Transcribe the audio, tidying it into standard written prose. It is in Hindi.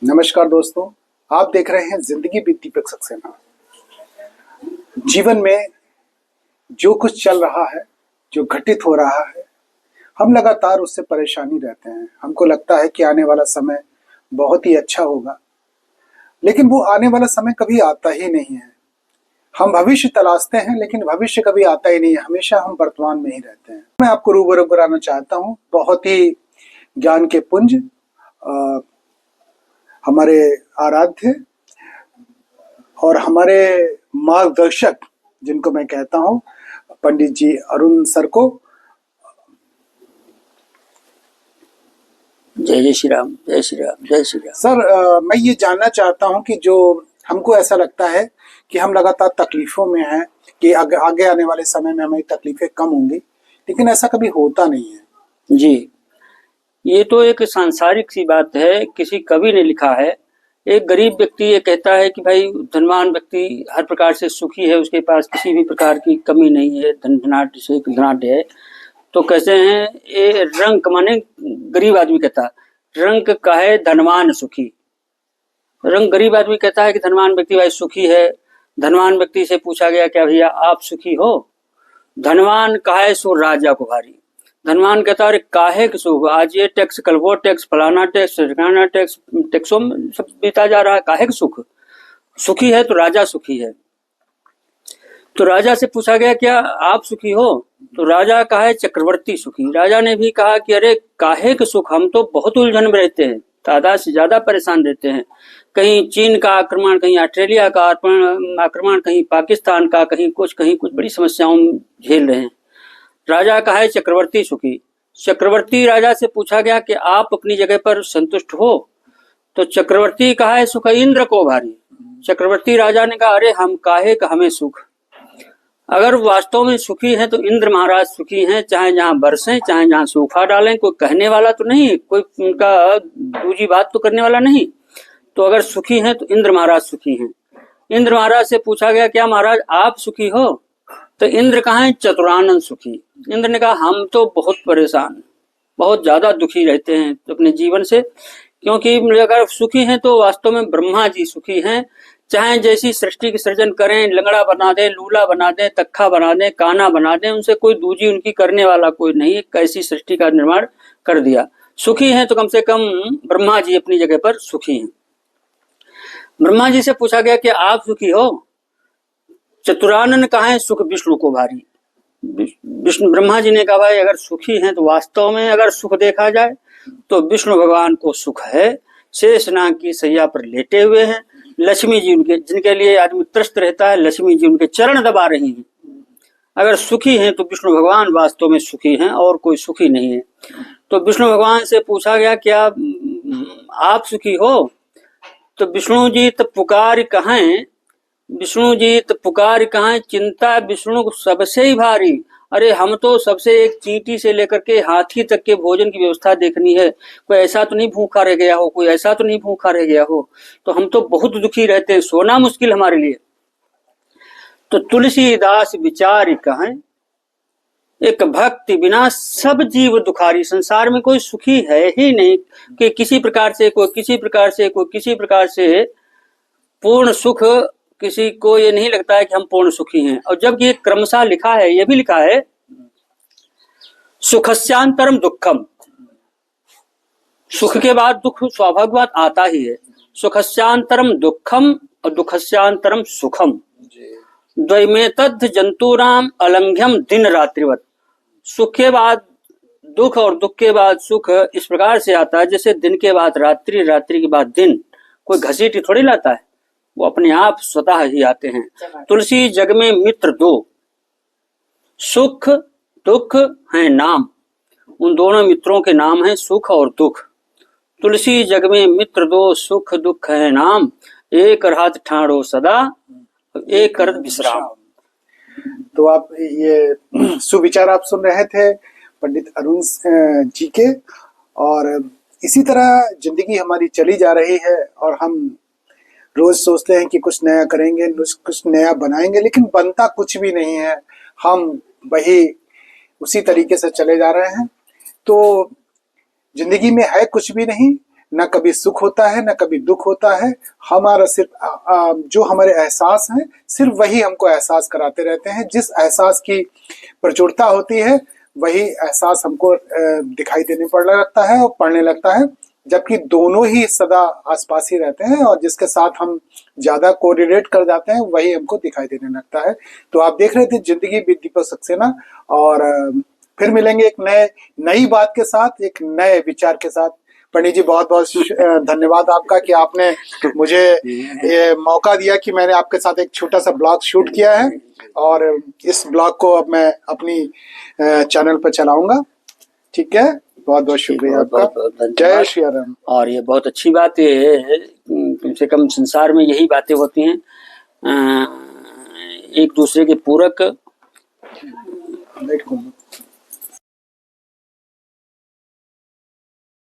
नमस्कार दोस्तों, आप देख रहे हैं जिंदगी बीती पे सक्सेना। जीवन में जो कुछ चल रहा है, जो घटित हो रहा है, हम लगातार उससे परेशानी रहते हैं। हमको लगता है कि आने वाला समय बहुत ही अच्छा होगा, लेकिन वो आने वाला समय कभी आता ही नहीं है। हम भविष्य तलाशते हैं, लेकिन भविष्य कभी आता ही नहीं है। हमेशा हम वर्तमान में ही रहते हैं। मैं आपको रूबरू कराना चाहता हूँ बहुत ही ज्ञान के पुंज, हमारे आराध्य और हमारे मार्गदर्शक, जिनको मैं कहता हूं, पंडित जी अरुण सर को। जय जय श्री राम, जय श्री राम, जय श्री राम। सर, मैं ये जानना चाहता हूं कि जो हमको ऐसा लगता है कि हम लगातार तकलीफों में हैं, कि आगे आने वाले समय में हमारी तकलीफें कम होंगी, लेकिन ऐसा कभी होता नहीं है। जी, ये तो एक सांसारिक सी बात है। किसी कवि ने लिखा है, एक गरीब व्यक्ति ये कहता है कि भाई धनवान व्यक्ति हर प्रकार से सुखी है, उसके पास किसी भी प्रकार की कमी नहीं है, धनाढ्य से धनाढ्य है। तो कहते हैं ये रंक, माने गरीब आदमी कहता रंक काहे धनवान सुखी। रंक गरीब आदमी कहता है कि धनवान व्यक्ति भाई सुखी है। धनवान व्यक्ति से पूछा गया क्या भैया आप सुखी हो? धनवान काहे सो राजा को भारी। धनवान कहता है काहे के सुख, आज ये टैक्स, कल वो टैक्स, फलाना टैक्स, ठिकाना टैक्स, टैक्सों में सब बीता जा रहा है, काहे के सुख। सुखी है तो राजा सुखी है। तो राजा से पूछा गया क्या आप सुखी हो? तो राजा कहा चक्रवर्ती सुखी। राजा ने भी कहा कि अरे काहे के सुख, हम तो बहुत उलझन में रहते हैं, तादाद से ज्यादा परेशान रहते हैं। कहीं चीन का आक्रमण, कहीं ऑस्ट्रेलिया का आक्रमण, कहीं पाकिस्तान का, कहीं कुछ बड़ी समस्याओं झेल रहे हैं। राजा कहा चक्रवर्ती सुखी। चक्रवर्ती राजा से पूछा गया कि आप अपनी जगह पर संतुष्ट हो? तो चक्रवर्ती कहा है सुख इंद्र को भारी। चक्रवर्ती राजा ने कहा अरे हम काहे का हमें सुख, अगर वास्तव में सुखी हैं तो इंद्र महाराज सुखी हैं, चाहे जहां बरसें चाहे जहां सूखा डालें, कोई कहने वाला तो नहीं, कोई उनका दूजी बात तो करने वाला नहीं। तो अगर सुखी हैं तो इंद्र महाराज सुखी हैं। इंद्र महाराज से पूछा गया क्या महाराज आप सुखी हो? तो इंद्र कहा है चतुरानंद सुखी। इंद्र ने कहा हम तो बहुत परेशान, बहुत ज्यादा दुखी रहते हैं अपने जीवन से, क्योंकि अगर सुखी हैं तो वास्तव में ब्रह्मा जी सुखी हैं। चाहे जैसी सृष्टि की सृजन करें, लंगड़ा बना दें, लूला बना दें, तक्खा बना दें, काना बना दें, उनसे कोई दूजी उनकी करने वाला कोई नहीं है। कैसी सृष्टि का निर्माण कर दिया। सुखी हैं तो कम से कम ब्रह्मा जी अपनी जगह पर सुखी हैं। ब्रह्मा जी से पूछा गया कि आप सुखी हो? चतुरानन कहा है सुख विष्णु को भारी। विष्णु ब्रह्मा जी ने कहा भाई अगर सुखी हैं तो वास्तव में अगर सुख देखा जाए तो विष्णु भगवान को सुख है। शेषनाग की सैया पर लेटे हुए हैं। लक्ष्मी जी उनके, जिनके लिए आदमी त्रस्त रहता है, लक्ष्मी जी उनके चरण दबा रही हैं। अगर सुखी हैं तो विष्णु भगवान वास्तव में सुखी हैं और कोई सुखी नहीं है। तो विष्णु भगवान से पूछा गया क्या आप सुखी हो? तो विष्णु जी तो पुकार कहें, विष्णु जी तो पुकार कहें चिंता विष्णु को सबसे ही भारी। अरे हम तो सबसे एक चींटी से लेकर के हाथी तक के भोजन की व्यवस्था देखनी है। कोई ऐसा तो नहीं भूखा रह गया हो, कोई ऐसा तो नहीं भूखा रह गया हो। तो हम तो बहुत दुखी रहते हैं, सोना मुश्किल हमारे लिए। तो तुलसीदास विचार कहें एक भक्ति बिना सब जीव दुखारी। संसार में कोई सुखी है ही नहीं कि किसी प्रकार से कोई किसी प्रकार से कोई किसी प्रकार से पूर्ण सुख, किसी को ये नहीं लगता है कि हम पूर्ण सुखी हैं। और जब ये क्रमशः लिखा है, ये भी लिखा है सुखस्यांतरम दुखम, सुख के बाद दुख स्वाभाविक बात आता ही है। सुखस्यांतरम दुखम और दुखस्यांतरम सुखम, द्वैमेतद्ध जंतुराम अलंघ्यम दिन रात्रिवत। सुख के बाद दुख और दुख के बाद सुख इस प्रकार से आता है जैसे दिन के बाद रात्रि, रात्रि के बाद दिन। कोई घसीटी थोड़ी लाता है, वो अपने आप स्वतः ही आते हैं। तुलसी जग में मित्र दो, सुख दुख है नाम। उन दोनों मित्रों के नाम है सुख और दुख। तुलसी जग में मित्र दो, सुख दुख है नाम। एक रात ठाड़ो सदा, एक करत विश्राम। तो आप ये सुविचार आप सुन रहे थे पंडित अरुण जी के, और इसी तरह जिंदगी हमारी चली जा रही है। और हम रोज सोचते हैं कि कुछ नया करेंगे, कुछ नया बनाएंगे, लेकिन बनता कुछ भी नहीं है। हम वही उसी तरीके से चले जा रहे हैं। तो जिंदगी में है कुछ भी नहीं, न कभी सुख होता है न कभी दुख होता है। हमारा सिर्फ जो हमारे एहसास हैं सिर्फ वही हमको एहसास कराते रहते हैं। जिस एहसास की प्रचुरता होती है वही एहसास हमको दिखाई देने पड़ने लगता है और पढ़ने लगता है, जबकि दोनों ही सदा आसपास ही रहते हैं और जिसके साथ हम ज्यादा कोरिलेट कर जाते हैं वही हमको दिखाई देने लगता है। तो आप देख रहे थे जिंदगी विद दीपक सक्सेना, और फिर मिलेंगे एक नई बात के साथ, एक नए विचार के साथ। पंडित जी बहुत बहुत धन्यवाद आपका कि आपने मुझे ये मौका दिया कि मैंने आपके साथ एक छोटा सा ब्लॉग शूट किया है, और इस ब्लॉग को अब मैं अपनी चैनल पर चलाऊंगा। ठीक है, बहुत बहुत शुक्रिया आपका। जय श्री राम। और ये बहुत अच्छी बात ये है, कम से कम संसार में यही बातें होती हैं, एक दूसरे के पूरक।